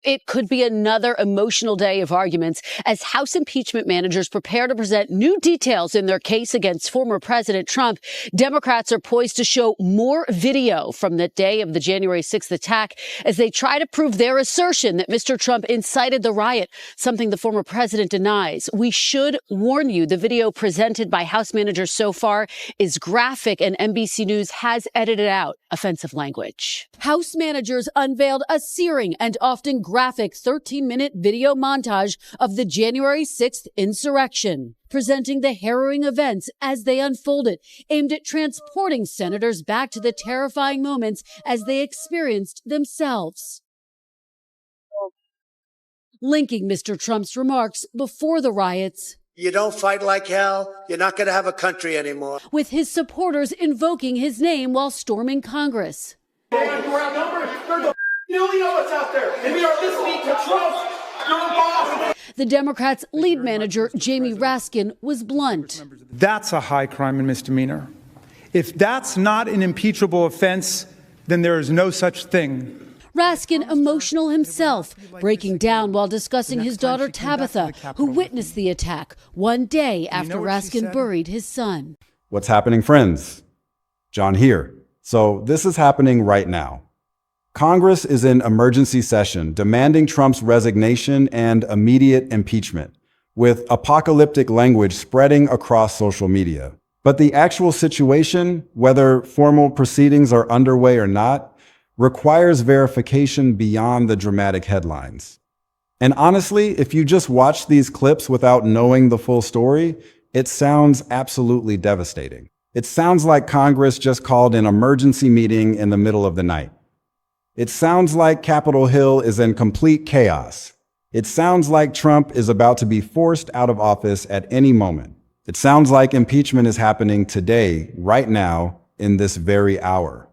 It could be another emotional day of arguments as House impeachment managers prepare to present new details in their case against former President Trump. Democrats are poised to show more video from the day of the January 6th attack as they try to prove their assertion that Mr. Trump incited the riot, something the former president denies. We should warn you, the video presented by House managers so far is graphic, and NBC News has edited out offensive language. House managers unveiled a searing and often graphic 13-minute video montage of the January 6th insurrection, presenting the harrowing events as they unfolded, aimed at transporting senators back to the terrifying moments as they experienced themselves. Linking Mr. Trump's remarks before the riots, "You don't fight like hell, you're not going to have a country anymore," with his supporters invoking his name while storming Congress. We're outnumbered. There's a million of us out there, and we are listening to Trump, your boss. The Democrats' lead manager, Jamie Raskin, was blunt. That's a high crime and misdemeanor. If that's not an impeachable offense, then there is no such thing. Raskin emotional himself, breaking down while discussing his daughter Tabitha, who witnessed the attack one day after Raskin buried his son. What's happening, friends? John here. So this is happening right now. Congress is in emergency session, demanding Trump's resignation and immediate impeachment, with apocalyptic language spreading across social media. But the actual situation, whether formal proceedings are underway or not, requires verification beyond the dramatic headlines. And honestly, if you just watch these clips without knowing the full story, it sounds absolutely devastating. It sounds like Congress just called an emergency meeting in the middle of the night. It sounds like Capitol Hill is in complete chaos. It sounds like Trump is about to be forced out of office at any moment. It sounds like impeachment is happening today, right now, in this very hour.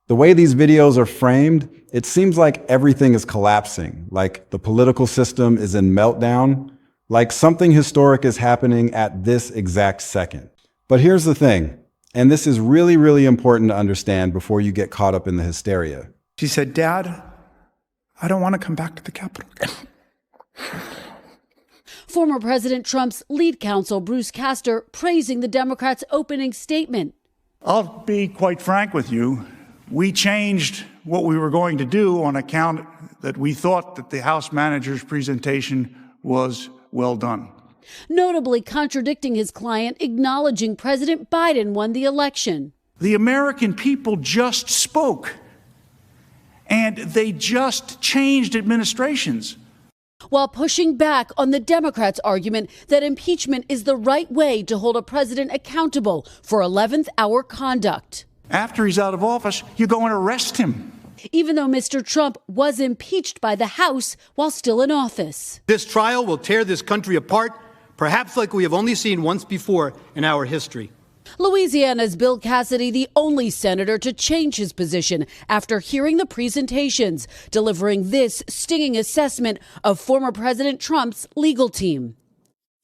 The way these videos are framed, it seems like everything is collapsing, like the political system is in meltdown, like something historic is happening at this exact second. But here's the thing, and this is really, really important to understand before you get caught up in the hysteria. She said, "Dad, I don't want to come back to the Capitol." Former President Trump's lead counsel, Bruce Castor, praising the Democrats' opening statement. I'll be quite frank with you. We changed what we were going to do on account that we thought that the House manager's presentation was well done. Notably contradicting his client, acknowledging President Biden won the election. The American people just spoke, and they just changed administrations. While pushing back on the Democrats' argument that impeachment is the right way to hold a president accountable for 11th hour conduct. After he's out of office, you go and arrest him. Even though Mr. Trump was impeached by the House while still in office. This trial will tear this country apart, perhaps like we have only seen once before in our history. Louisiana's Bill Cassidy, the only senator to change his position after hearing the presentations, delivering this stinging assessment of former President Trump's legal team.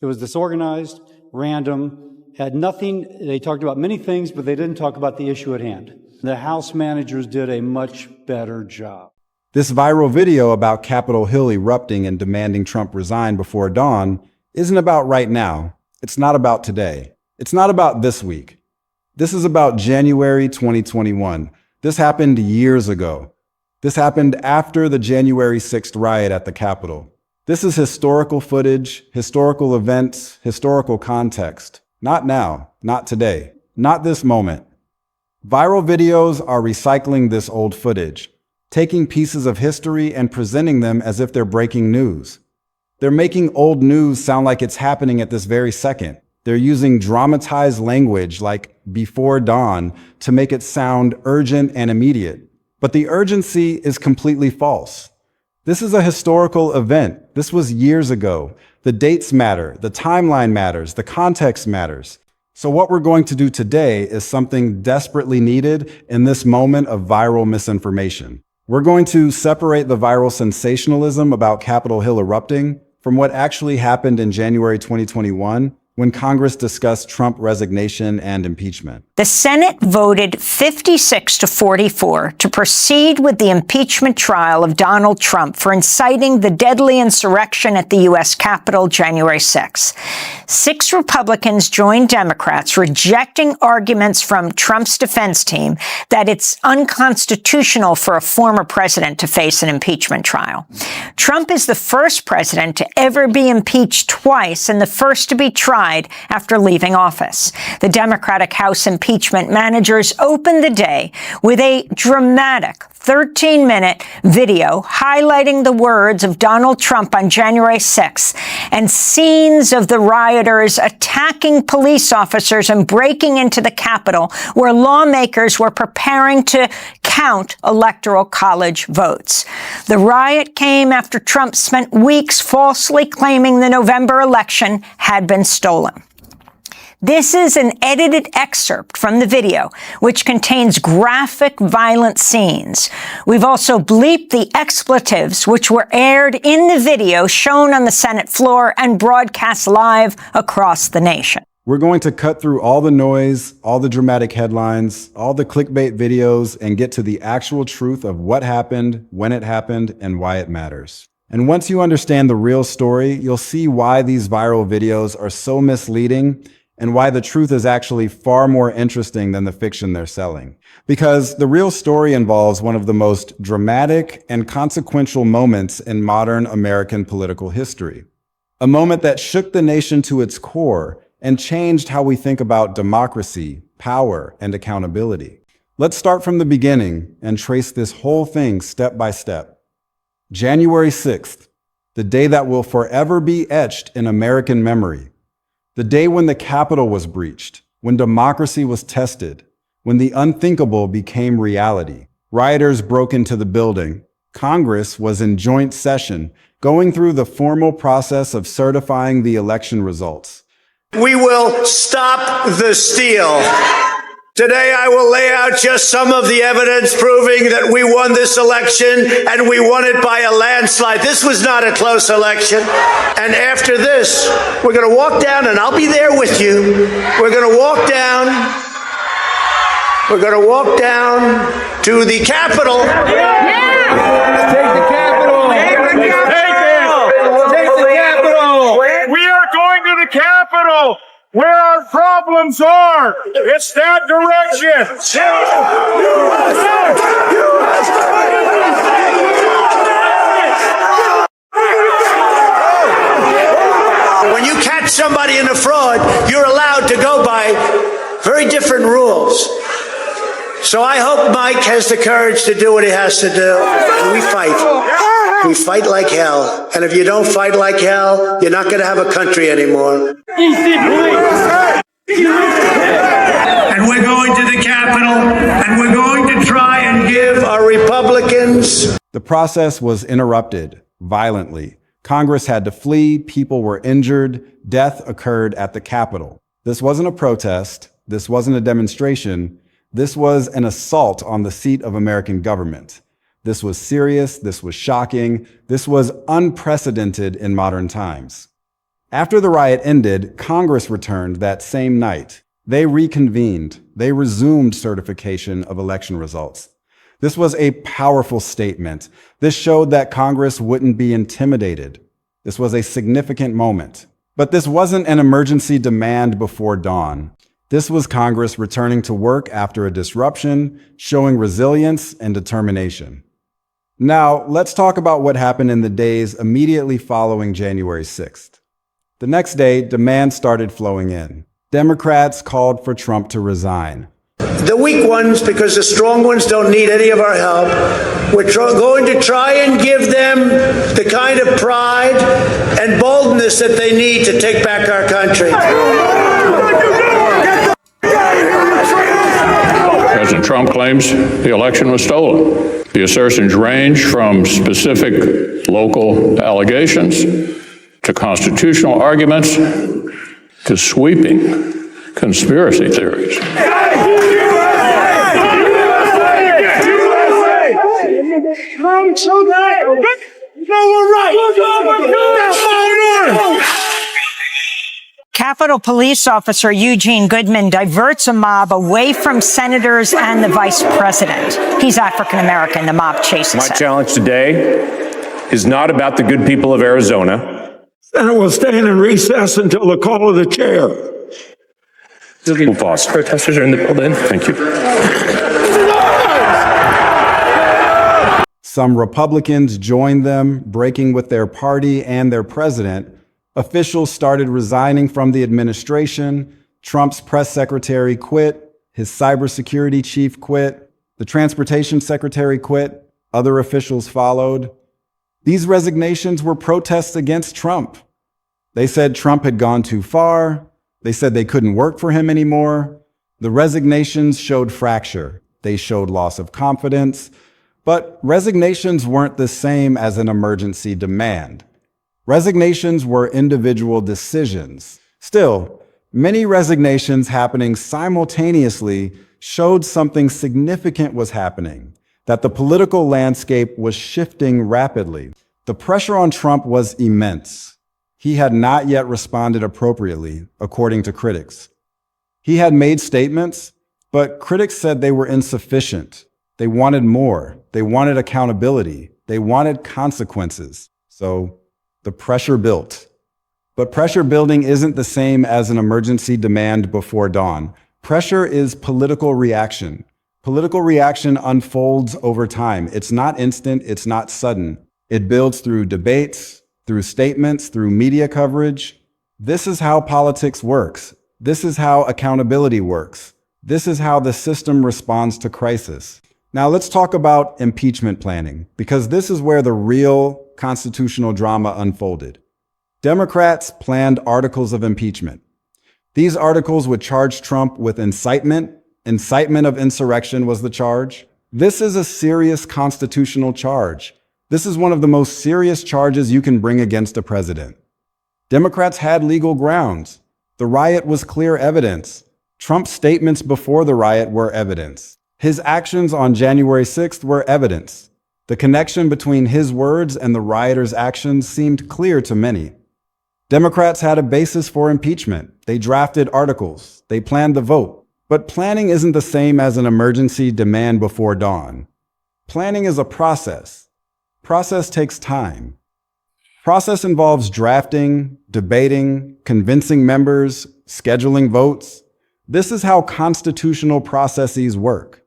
It was disorganized, random, had nothing. They talked about many things, but they didn't talk about the issue at hand. The House managers did a much better job. This viral video about Capitol Hill erupting and demanding Trump resign before dawn isn't about right now. It's not about today. It's not about this week. This is about January 2021. This happened years ago. This happened after the January 6th riot at the Capitol. This is historical footage, historical events, historical context. Not now, not today, not this moment. Viral videos are recycling this old footage, taking pieces of history and presenting them as if they're breaking news. They're making old news sound like it's happening at this very second. They're using dramatized language like before dawn to make it sound urgent and immediate. But the urgency is completely false. This is a historical event. This was years ago. The dates matter, the timeline matters, the context matters. So what we're going to do today is something desperately needed in this moment of viral misinformation. We're going to separate the viral sensationalism about Capitol Hill erupting from what actually happened in January 2021 when Congress discussed Trump resignation and impeachment. The Senate voted 56-44 to proceed with the impeachment trial of Donald Trump for inciting the deadly insurrection at the U.S. Capitol January 6. 6 Republicans joined Democrats, rejecting arguments from Trump's defense team that it's unconstitutional for a former president to face an impeachment trial. Trump is the first president to ever be impeached twice and the first to be tried after leaving office. The Democratic House impeachment managers opened the day with a dramatic 13-minute video highlighting the words of Donald Trump on January 6th and scenes of the rioters attacking police officers and breaking into the Capitol, where lawmakers were preparing to count electoral college votes. The riot came after Trump spent weeks falsely claiming the November election had been stolen. This is an edited excerpt from the video, which contains graphic, violent scenes. We've also bleeped the expletives, which were aired in the video shown on the Senate floor and broadcast live across the nation. We're going to cut through all the noise, all the dramatic headlines, all the clickbait videos, and get to the actual truth of what happened, when it happened, and why it matters. And once you understand the real story, you'll see why these viral videos are so misleading and why the truth is actually far more interesting than the fiction they're selling. Because the real story involves one of the most dramatic and consequential moments in modern American political history. A moment that shook the nation to its core and changed how we think about democracy, power, and accountability. Let's start from the beginning and trace this whole thing step by step. January 6th, the day that will forever be etched in American memory. The day when the Capitol was breached, when democracy was tested, when the unthinkable became reality. Rioters broke into the building. Congress was in joint session, going through the formal process of certifying the election results. We will stop the steal. Today, I will lay out just some of the evidence proving that we won this election, and we won it by a landslide. This was not a close election. And after this, we're going to walk down, and I'll be there with you. We're going to walk down. We're going to walk down to the Capitol. Let's take the Capitol. Take the Capitol. We are going to the Capitol, where our problems are. It's that direction. When you catch somebody in a fraud, you're allowed to go by very different rules. So I hope Mike has the courage to do what he has to do. And we fight. We fight like hell. And if you don't fight like hell, you're not going to have a country anymore. And we're going to the Capitol, and we're going to try and give our Republicans. The process was interrupted violently. Congress had to flee, people were injured, death occurred at the Capitol. This wasn't a protest, this wasn't a demonstration, this was an assault on the seat of American government. This was serious, this was shocking, this was unprecedented in modern times. After the riot ended, Congress returned that same night. They reconvened. They resumed certification of election results. This was a powerful statement. This showed that Congress wouldn't be intimidated. This was a significant moment. But this wasn't an emergency demand before dawn. This was Congress returning to work after a disruption, showing resilience and determination. Now, let's talk about what happened in the days immediately following January 6th. The next day, demand started flowing in. Democrats called for Trump to resign. The weak ones, because the strong ones don't need any of our help, we're going to try and give them the kind of pride and boldness that they need to take back our country. President Trump claims the election was stolen. The assertions range from specific local allegations to constitutional arguments to sweeping conspiracy theories. Capitol Police Officer Eugene Goodman diverts a mob away from senators and the vice president. He's African-American. The mob chases My him. challenge today is not about the good people of Arizona. Senate will stand in recess until the call of the chair. We'll pause. Protesters are in the building. Thank you. Some Republicans joined them, breaking with their party and their president. Officials started resigning from the administration. Trump's press secretary quit. His cybersecurity chief quit. The transportation secretary quit. Other officials followed. These resignations were protests against Trump. They said Trump had gone too far. They said they couldn't work for him anymore. The resignations showed fracture. They showed loss of confidence. But resignations weren't the same as an emergency demand. Resignations were individual decisions. Still, many resignations happening simultaneously showed something significant was happening, that the political landscape was shifting rapidly. The pressure on Trump was immense. He had not yet responded appropriately, according to critics. He had made statements, but critics said they were insufficient. They wanted more. They wanted accountability. They wanted consequences. So the pressure built. But pressure building isn't the same as an emergency demand before dawn. Pressure is political reaction. Political reaction unfolds over time. It's not instant. It's not sudden. It builds through debates, through statements, through media coverage. This is how politics works. This is how accountability works. This is how the system responds to crisis. Now let's talk about impeachment planning, because this is where the real constitutional drama unfolded. Democrats planned articles of impeachment. These articles would charge Trump with incitement. Incitement of insurrection was the charge. This is a serious constitutional charge. This is one of the most serious charges you can bring against a president. Democrats had legal grounds. The riot was clear evidence. Trump's statements before the riot were evidence. His actions on January 6th were evidence. The connection between his words and the rioters' actions seemed clear to many. Democrats had a basis for impeachment. They drafted articles. They planned the vote. But planning isn't the same as an emergency demand before dawn. Planning is a process. Process takes time. Process involves drafting, debating, convincing members, scheduling votes. This is how constitutional processes work.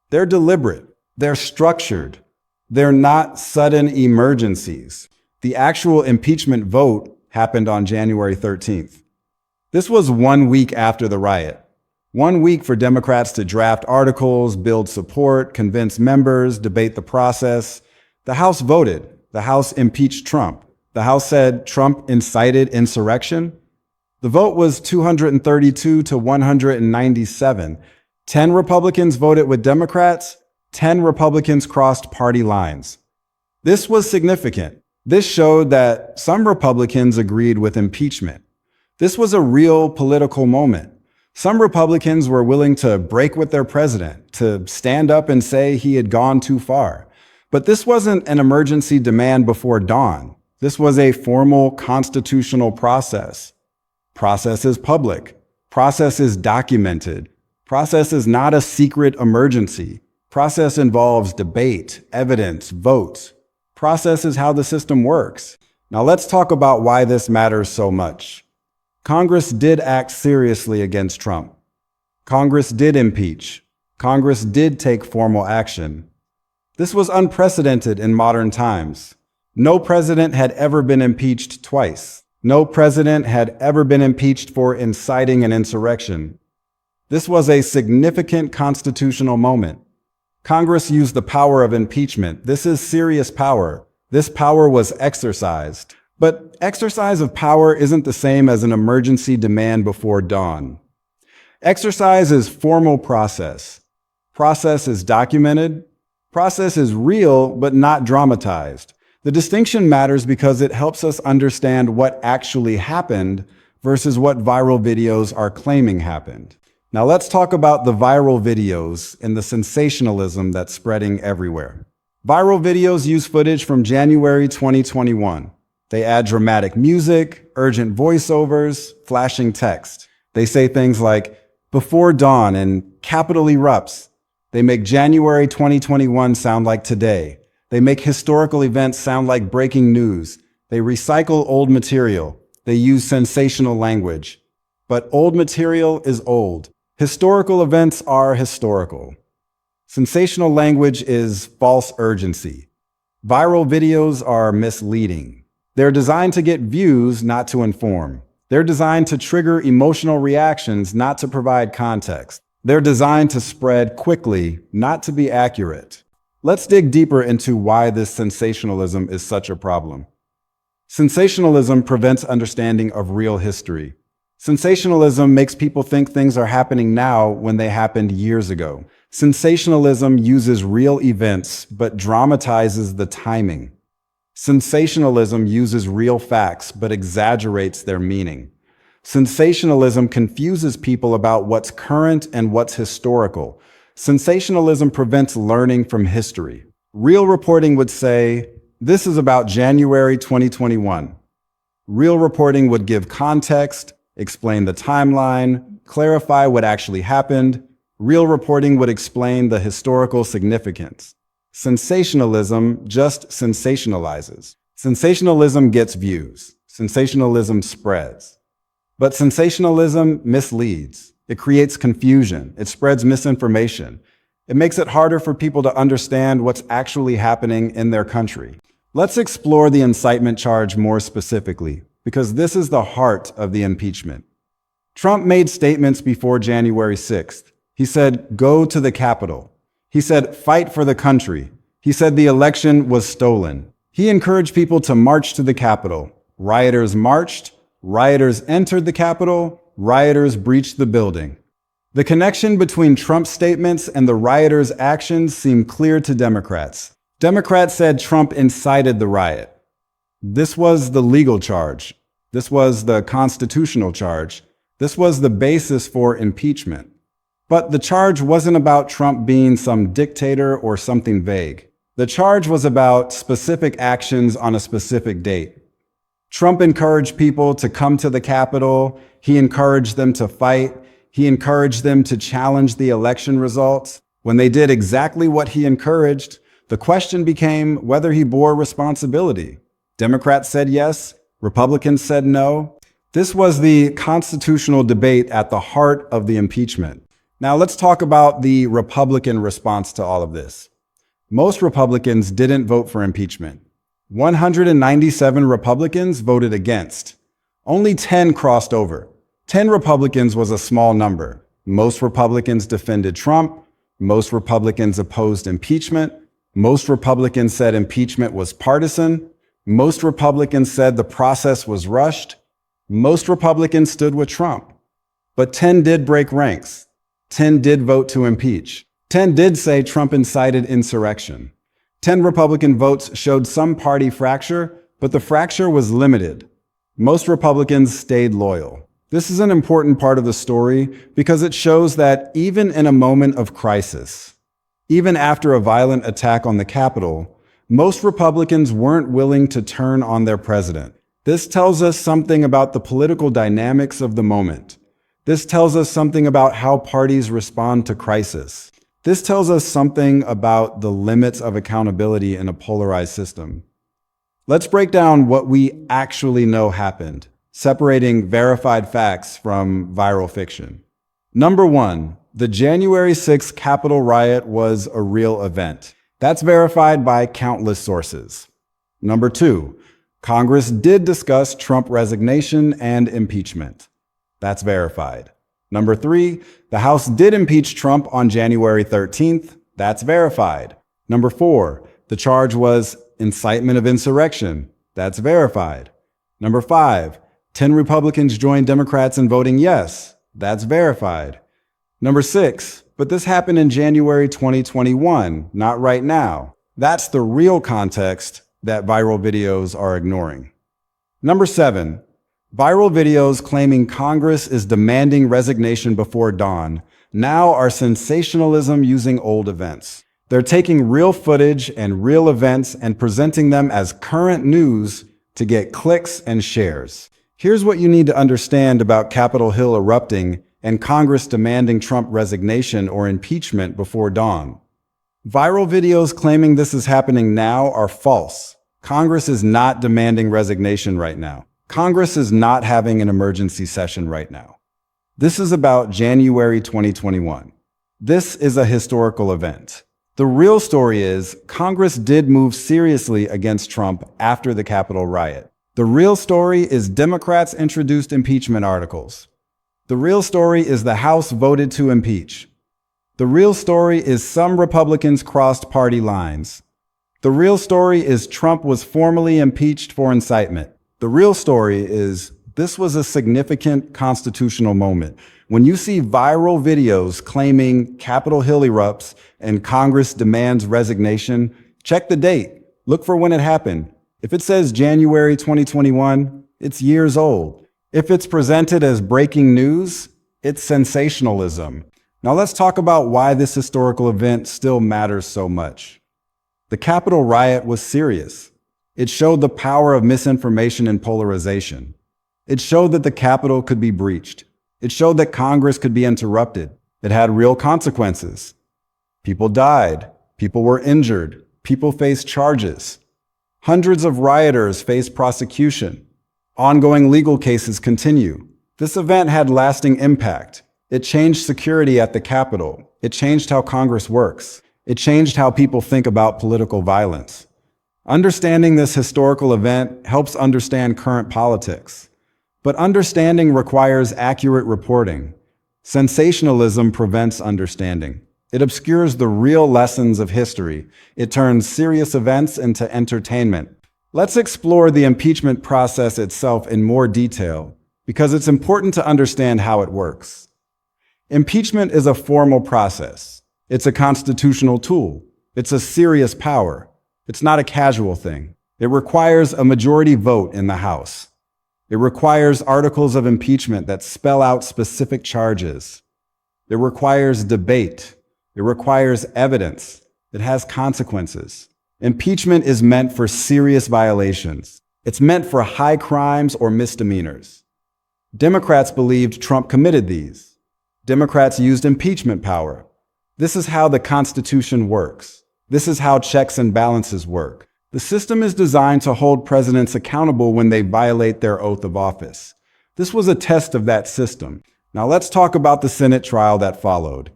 They're deliberate. They're structured. They're not sudden emergencies. The actual impeachment vote happened on January 13th. This was 1 week after the riot. 1 week for Democrats to draft articles, build support, convince members, debate the process. The House voted. The House impeached Trump. The House said Trump incited insurrection. The vote was 232 to 197. 10 Republicans voted with Democrats. 10 Republicans crossed party lines. This was significant. This showed that some Republicans agreed with impeachment. This was a real political moment. Some Republicans were willing to break with their president, to stand up and say he had gone too far. But this wasn't an emergency demand before dawn. This was a formal constitutional process. Process is public. Process is documented. Process is not a secret emergency. Process involves debate, evidence, votes. Process is how the system works. Now let's talk about why this matters so much. Congress did act seriously against Trump. Congress did impeach. Congress did take formal action. This was unprecedented in modern times. No president had ever been impeached twice. No president had ever been impeached for inciting an insurrection. This was a significant constitutional moment. Congress used the power of impeachment. This is serious power. This power was exercised. But exercise of power isn't the same as an emergency demand before dawn. Exercise is formal process. Process is documented. Process is real, but not dramatized. The distinction matters because it helps us understand what actually happened versus what viral videos are claiming happened. Now let's talk about the viral videos and the sensationalism that's spreading everywhere. Viral videos use footage from January 2021. They add dramatic music, urgent voiceovers, flashing text. They say things like, before dawn and capital erupts. They make January 2021 sound like today. They make historical events sound like breaking news. They recycle old material. They use sensational language. But old material is old. Historical events are historical. Sensational language is false urgency. Viral videos are misleading. They're designed to get views, not to inform. They're designed to trigger emotional reactions, not to provide context. They're designed to spread quickly, not to be accurate. Let's dig deeper into why this sensationalism is such a problem. Sensationalism prevents understanding of real history. Sensationalism makes people think things are happening now when they happened years ago. Sensationalism uses real events, but dramatizes the timing. Sensationalism uses real facts, but exaggerates their meaning. Sensationalism confuses people about what's current and what's historical. Sensationalism prevents learning from history. Real reporting would say, this is about January 2021. Real reporting would give context, explain the timeline, clarify what actually happened. Real reporting would explain the historical significance. Sensationalism just sensationalizes. Sensationalism gets views. Sensationalism spreads. But sensationalism misleads. It creates confusion. It spreads misinformation. It makes it harder for people to understand what's actually happening in their country. Let's explore the incitement charge more specifically, because this is the heart of the impeachment. Trump made statements before January 6th. He said, go to the Capitol. He said, fight for the country. He said the election was stolen. He encouraged people to march to the Capitol. Rioters marched. Rioters entered the Capitol. Rioters breached the building. The connection between Trump's statements and the rioters' actions seemed clear to Democrats. Democrats said Trump incited the riot. This was the legal charge. This was the constitutional charge. This was the basis for impeachment. But the charge wasn't about Trump being some dictator or something vague. The charge was about specific actions on a specific date. Trump encouraged people to come to the Capitol. He encouraged them to fight. He encouraged them to challenge the election results. When they did exactly what he encouraged, the question became whether he bore responsibility. Democrats said yes. Republicans said no. This was the constitutional debate at the heart of the impeachment. Now let's talk about the Republican response to all of this. Most Republicans didn't vote for impeachment. 197 Republicans voted against. Only 10 crossed over. 10 Republicans was a small number. Most Republicans defended Trump. Most Republicans opposed impeachment. Most Republicans said impeachment was partisan. Most Republicans said the process was rushed. Most Republicans stood with Trump. But 10 did break ranks. 10 did vote to impeach. 10 did say Trump incited insurrection. 10 Republican votes showed some party fracture, but the fracture was limited. Most Republicans stayed loyal. This is an important part of the story because it shows that even in a moment of crisis, even after a violent attack on the Capitol, most Republicans weren't willing to turn on their president. This tells us something about the political dynamics of the moment. This tells us something about how parties respond to crisis. This tells us something about the limits of accountability in a polarized system. Let's break down what we actually know happened, separating verified facts from viral fiction. Number one, the January 6th Capitol riot was a real event. That's verified by countless sources. Number two, Congress did discuss Trump resignation and impeachment. That's verified. Number three, the House did impeach Trump on January 13th. That's verified. Number four, the charge was incitement of insurrection. That's verified. Number five, 10 Republicans joined Democrats in voting yes. That's verified. Number six, but this happened in January 2021, not right now. That's the real context that viral videos are ignoring. Number seven, viral videos claiming Congress is demanding resignation before dawn now are sensationalism using old events. They're taking real footage and real events and presenting them as current news to get clicks and shares. Here's what you need to understand about Capitol Hill erupting and Congress demanding Trump resignation or impeachment before dawn. Viral videos claiming this is happening now are false. Congress is not demanding resignation right now. Congress is not having an emergency session right now. This is about January 2021. This is a historical event. The real story is Congress did move seriously against Trump after the Capitol riot. The real story is Democrats introduced impeachment articles. The real story is the House voted to impeach. The real story is some Republicans crossed party lines. The real story is Trump was formally impeached for incitement. The real story is this was a significant constitutional moment. When you see viral videos claiming Capitol Hill erupts and Congress demands resignation, check the date. Look for when it happened. If it says January 2021, it's years old. If it's presented as breaking news, it's sensationalism. Now let's talk about why this historical event still matters so much. The Capitol riot was serious. It showed the power of misinformation and polarization. It showed that the Capitol could be breached. It showed that Congress could be interrupted. It had real consequences. People died. People were injured. People faced charges. Hundreds of rioters faced prosecution. Ongoing legal cases continue. This event had lasting impact. It changed security at the Capitol. It changed how Congress works. It changed how people think about political violence. Understanding this historical event helps understand current politics. But understanding requires accurate reporting. Sensationalism prevents understanding. It obscures the real lessons of history. It turns serious events into entertainment. Let's explore the impeachment process itself in more detail, because it's important to understand how it works. Impeachment is a formal process. It's a constitutional tool. It's a serious power. It's not a casual thing. It requires a majority vote in the House. It requires articles of impeachment that spell out specific charges. It requires debate. It requires evidence. It has consequences. Impeachment is meant for serious violations. It's meant for high crimes or misdemeanors. Democrats believed Trump committed these. Democrats used impeachment power. This is how the Constitution works. This is how checks and balances work. The system is designed to hold presidents accountable when they violate their oath of office. This was a test of that system. Now let's talk about the Senate trial that followed.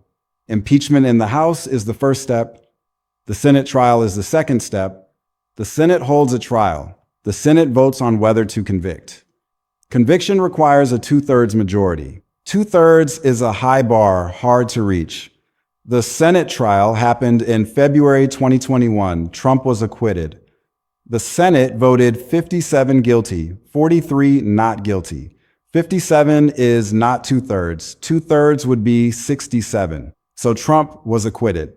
Impeachment in the House is the first step. The Senate trial is the second step. The Senate holds a trial. The Senate votes on whether to convict. Conviction requires a 2/3 majority. 2/3 is a high bar, hard to reach. The Senate trial happened in February 2021. Trump was acquitted. The Senate voted 57 guilty, 43 not guilty. 57 is not 2/3. 2/3 would be 67. So Trump was acquitted.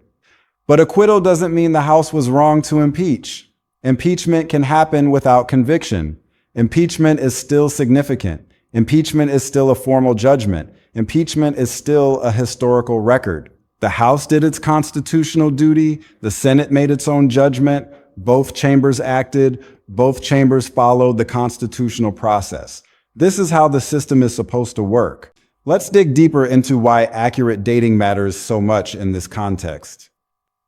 But acquittal doesn't mean the House was wrong to impeach. Impeachment can happen without conviction. Impeachment is still significant. Impeachment is still a formal judgment. Impeachment is still a historical record. The House did its constitutional duty. The Senate made its own judgment. Both chambers acted. Both chambers followed the constitutional process. This is how the system is supposed to work. Let's dig deeper into why accurate dating matters so much in this context.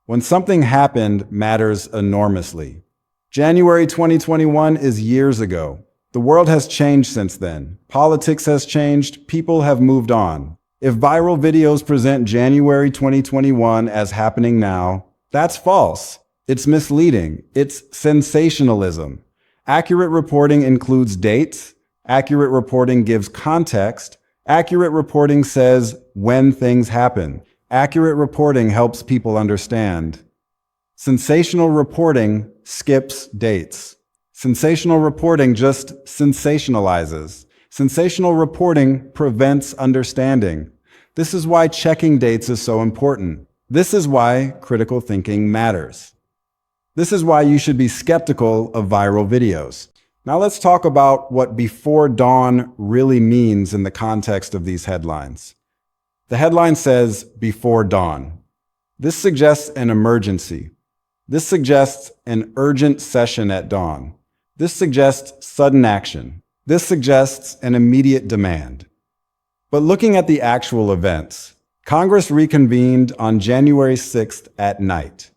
When something happened matters enormously. January 2021 is years ago. The world has changed since then. Politics has changed. People have moved on. If viral videos present January 2021 as happening now, that's false. It's misleading. It's sensationalism. Accurate reporting includes dates. Accurate reporting gives context. Accurate reporting says when things happen. Accurate reporting helps people understand. Sensational reporting skips dates. Sensational reporting just sensationalizes. Sensational reporting prevents understanding. This is why checking dates is so important. This is why critical thinking matters. This is why you should be skeptical of viral videos. Now let's talk about what before dawn really means in the context of these headlines. The headline says before dawn. This suggests an emergency. This suggests an urgent session at dawn. This suggests sudden action. This suggests an immediate demand. But looking at the actual events, Congress reconvened on January 6th at night.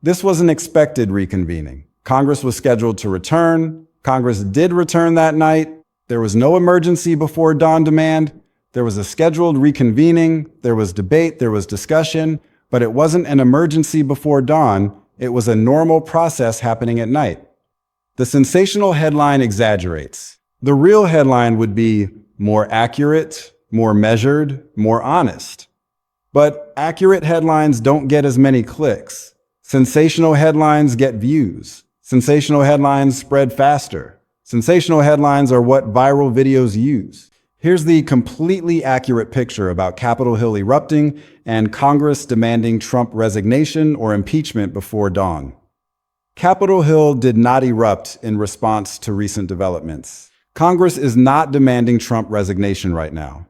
This was an expected reconvening. Congress was scheduled to return. Congress did return that night. There was no emergency before dawn demand. There was a scheduled reconvening. There was debate. There was discussion. But it wasn't an emergency before dawn. It was a normal process happening at night. The sensational headline exaggerates. The real headline would be more accurate, more measured, more honest. But accurate headlines don't get as many clicks. Sensational headlines get views. Sensational headlines spread faster. Sensational headlines are what viral videos use. Here's the completely accurate picture about Capitol Hill erupting and Congress demanding Trump resignation or impeachment before dawn. Capitol Hill did not erupt in response to recent developments. Congress is not demanding Trump resignation right now.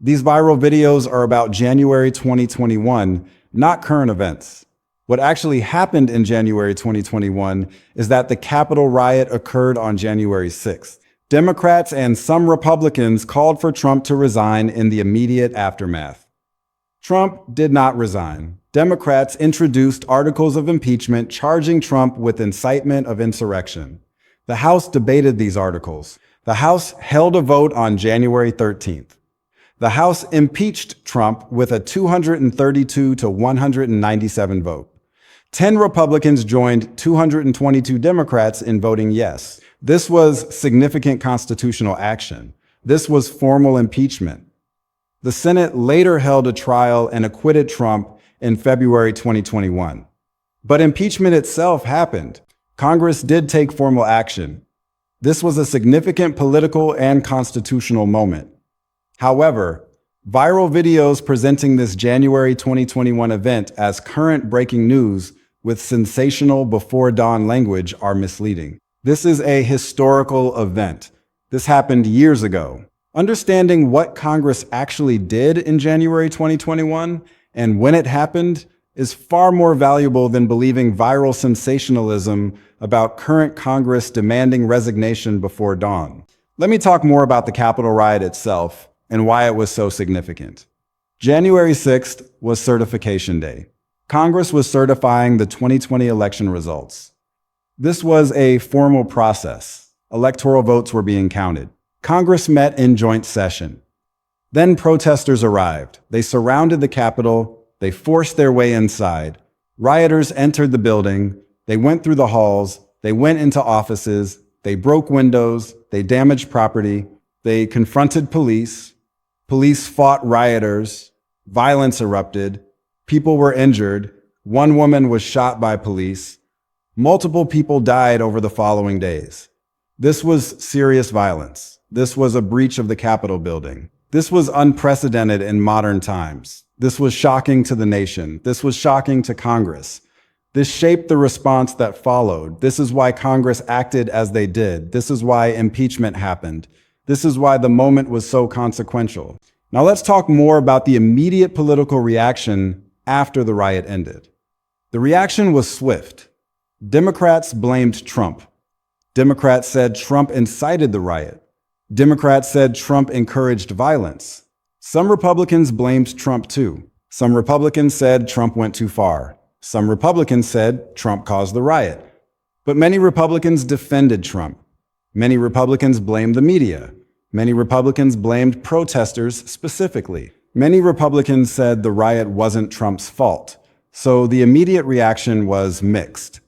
These viral videos are about January 2021, not current events. What actually happened in January 2021 is that the Capitol riot occurred on January 6th. Democrats and some Republicans called for Trump to resign in the immediate aftermath. Trump did not resign. Democrats introduced articles of impeachment charging Trump with incitement of insurrection. The House debated these articles. The House held a vote on January 13th. The House impeached Trump with a 232 to 197 vote. 10 Republicans joined 222 Democrats in voting yes. This was significant constitutional action. This was formal impeachment. The Senate later held a trial and acquitted Trump in February 2021. But impeachment itself happened. Congress did take formal action. This was a significant political and constitutional moment. However, viral videos presenting this January 2021 event as current breaking news with sensational before dawn language are misleading. This is a historical event. This happened years ago. Understanding what Congress actually did in January 2021 and when it happened is far more valuable than believing viral sensationalism about current Congress demanding resignation before dawn. Let me talk more about the Capitol riot itself and why it was so significant. January 6th was certification day. Congress was certifying the 2020 election results. This was a formal process. Electoral votes were being counted. Congress met in joint session. Then protesters arrived. They surrounded the Capitol. They forced their way inside. Rioters entered the building. They went through the halls. They went into offices. They broke windows. They damaged property. They confronted police. Police fought rioters. Violence erupted. People were injured. One woman was shot by police. Multiple people died over the following days. This was serious violence. This was a breach of the Capitol building. This was unprecedented in modern times. This was shocking to the nation. This was shocking to Congress. This shaped the response that followed. This is why Congress acted as they did. This is why impeachment happened. This is why the moment was so consequential. Now let's talk more about the immediate political reaction after the riot ended. The reaction was swift. Democrats blamed Trump. Democrats said Trump incited the riot. Democrats said Trump encouraged violence. Some Republicans blamed Trump too. Some Republicans said Trump went too far. Some Republicans said Trump caused the riot. But many Republicans defended Trump. Many Republicans blamed the media. Many Republicans blamed protesters specifically. Many Republicans said the riot wasn't Trump's fault. So the immediate reaction was mixed.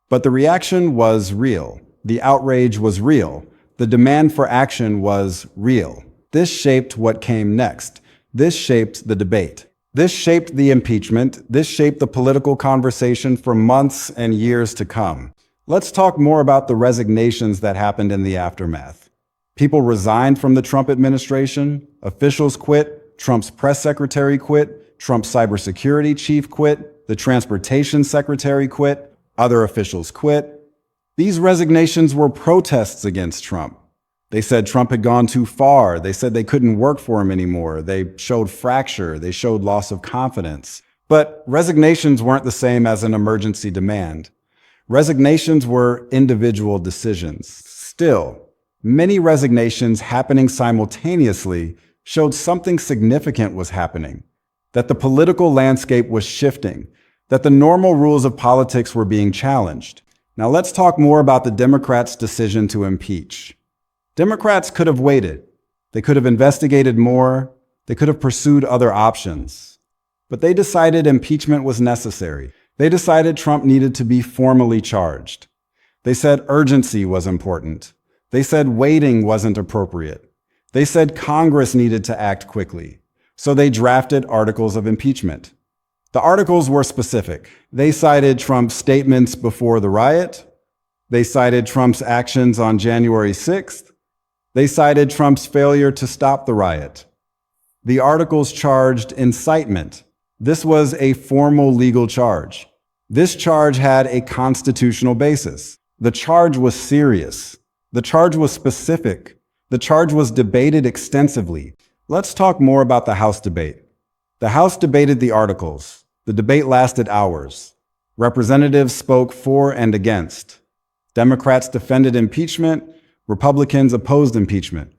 But the reaction was real. The outrage was real. The demand for action was real. This shaped what came next. This shaped the debate. This shaped the impeachment. This shaped the political conversation for months and years to come. Let's talk more about the resignations that happened in the aftermath. People resigned from the Trump administration. Officials quit. Trump's press secretary quit. Trump's cybersecurity chief quit. The transportation secretary quit. Other officials quit. These resignations were protests against Trump. They said Trump had gone too far. They said they couldn't work for him anymore. They showed fracture. They showed loss of confidence. But resignations weren't the same as an emergency demand. Resignations were individual decisions. Still, many resignations happening simultaneously showed something significant was happening, that the political landscape was shifting, that the normal rules of politics were being challenged. Now let's talk more about the Democrats' decision to impeach. Democrats could have waited. They could have investigated more. They could have pursued other options. But they decided impeachment was necessary. They decided Trump needed to be formally charged. They said urgency was important. They said waiting wasn't appropriate. They said Congress needed to act quickly. So they drafted articles of impeachment. The articles were specific. They cited Trump's statements before the riot. They cited Trump's actions on January 6th. They cited Trump's failure to stop the riot. The articles charged incitement. This was a formal legal charge. This charge had a constitutional basis. The charge was serious. The charge was specific. The charge was debated extensively. Let's talk more about the House debate. The House debated the articles. The debate lasted hours. Representatives spoke for and against. Democrats defended impeachment. Republicans opposed impeachment.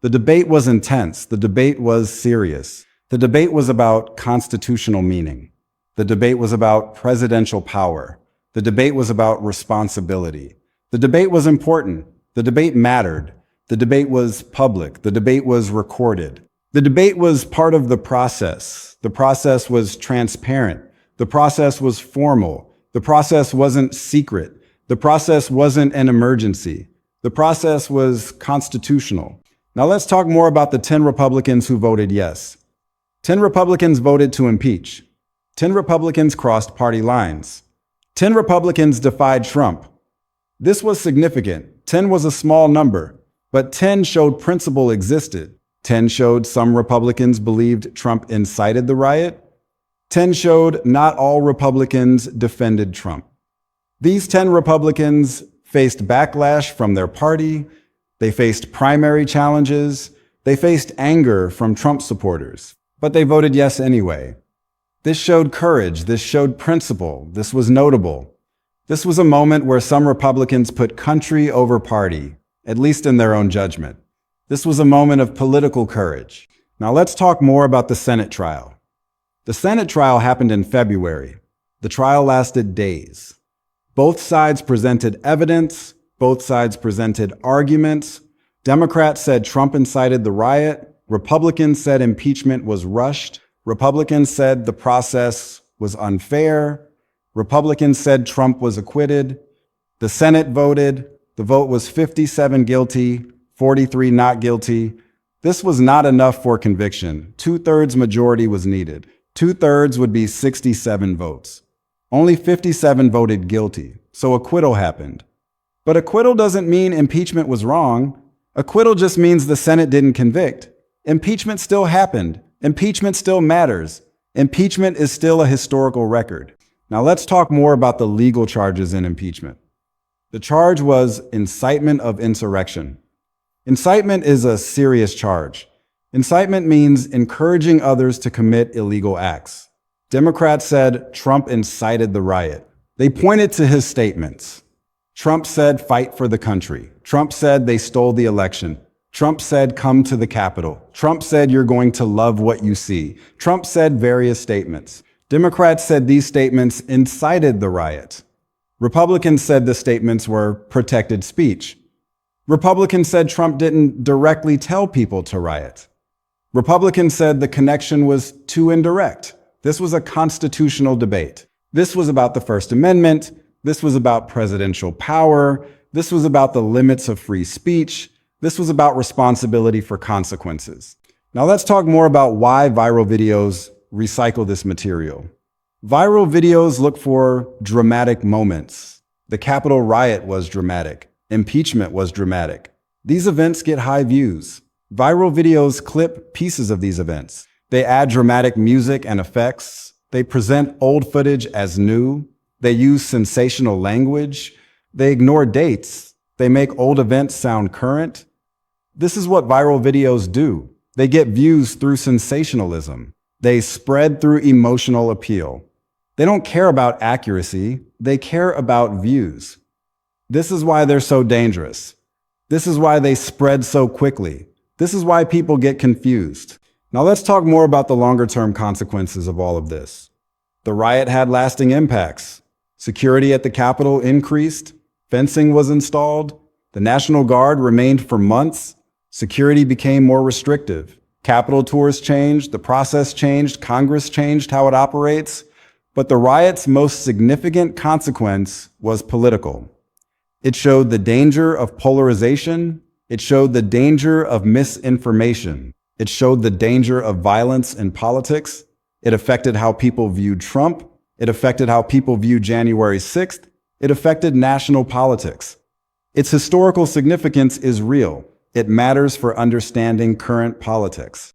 The debate was intense. The debate was serious. The debate was about constitutional meaning. The debate was about presidential power. The debate was about responsibility. The debate was important. The debate mattered. The debate was public. The debate was recorded. The debate was part of the process. The process was transparent. The process was formal. The process wasn't secret. The process wasn't an emergency. The process was constitutional. Now let's talk more about the 10 Republicans who voted yes. 10 Republicans voted to impeach. 10 Republicans crossed party lines. 10 Republicans defied Trump. This was significant. 10 was a small number, but 10 showed principle existed. 10 showed some Republicans believed Trump incited the riot. 10 showed not all Republicans defended Trump. These 10 Republicans faced backlash from their party. They faced primary challenges. They faced anger from Trump supporters, but they voted yes anyway. This showed courage. This showed principle. This was notable. This was a moment where some Republicans put country over party, at least in their own judgment. This was a moment of political courage. Now let's talk more about the Senate trial. The Senate trial happened in February. The trial lasted days. Both sides presented evidence. Both sides presented arguments. Democrats said Trump incited the riot. Republicans said impeachment was rushed. Republicans said the process was unfair. Republicans said Trump was acquitted. The Senate voted. The vote was 57 guilty, 43 not guilty. This was not enough for conviction. 2/3 majority was needed. 2/3 would be 67 votes. Only 57 voted guilty, so acquittal happened. But acquittal doesn't mean impeachment was wrong. Acquittal just means the Senate didn't convict. Impeachment still happened. Impeachment still matters. Impeachment is still a historical record. Now let's talk more about the legal charges in impeachment. The charge was incitement of insurrection. Incitement is a serious charge. Incitement means encouraging others to commit illegal acts. Democrats said Trump incited the riot. They pointed to his statements. Trump said, fight for the country. Trump said they stole the election. Trump said, come to the Capitol. Trump said, you're going to love what you see. Trump said various statements. Democrats said these statements incited the riot. Republicans said the statements were protected speech. Republicans said Trump didn't directly tell people to riot. Republicans said the connection was too indirect. This was a constitutional debate. This was about the First Amendment. This was about presidential power. This was about the limits of free speech. This was about responsibility for consequences. Now let's talk more about why viral videos recycle this material. Viral videos look for dramatic moments. The Capitol riot was dramatic. Impeachment was dramatic. These events get high views. Viral videos clip pieces of these events. They add dramatic music and effects. They present old footage as new. They use sensational language. They ignore dates. They make old events sound current. This is what viral videos do. They get views through sensationalism. They spread through emotional appeal. They don't care about accuracy. They care about views. This is why they're so dangerous. This is why they spread so quickly. This is why people get confused. Now let's talk more about the longer-term consequences of all of this. The riot had lasting impacts. Security at the Capitol increased. Fencing was installed. The National Guard remained for months. Security became more restrictive. Capitol tours changed. The process changed. Congress changed how it operates. But the riot's most significant consequence was political. It showed the danger of polarization. It showed the danger of misinformation. It showed the danger of violence in politics. It affected how people viewed Trump. It affected how people viewed January 6th. It affected national politics. Its historical significance is real. It matters for understanding current politics.